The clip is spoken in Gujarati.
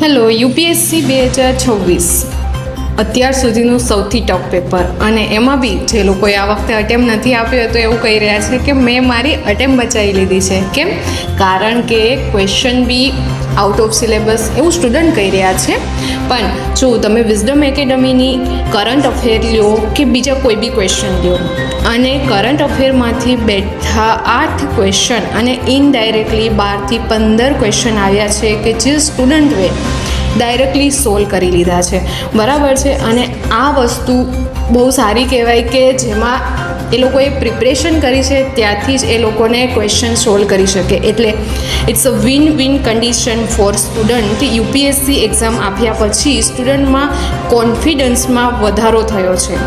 હેલો, યુપીએસસી 2026 અત્યાર સુધીનું સૌથી ટફ પેપર, અને એમાં બી જે લોકોએ આ વખતે અટેમ્પ નથી આપ્યો તો એવું કહી રહ્યા છે કે મેં મારી અટેમ્પ બચાવી લીધી છે. કેમ? કારણ કે ક્વેશ્ચન બી આઉટ ઓફ સિલેબસ એવું સ્ટુડન્ટ કહી રહ્યા છે. પણ જો તમે વિઝડમ એકેડમીની કરંટ અફેર લ્યો કે બીજા કોઈ બી ક્વેશ્ચન લ્યો, અને કરંટ અફેરમાંથી બેઠા 8 ક્વેશ્ચન અને ઇનડાયરેક્ટલી 12 થી 15 ક્વેશ્ચન આવ્યા છે કે જે સ્ટુડન્ટે ડાયરેક્ટલી સોલ્વ કરી લીધા છે. બરાબર છે. અને આ વસ્તુ બહુ સારી કહેવાય કે જેમાં એ લોકોએ પ્રિપરેશન કરી છે ત્યાંથી જ એ લોકોને ક્વેશ્ચન સોલ્વ કરી શકે. એટલે it's a win win condition for student. UPSC exam આપ્યા પછી સ્ટુડન્ટમાં કોન્ફિડન્સમાં વધારો થયો છે.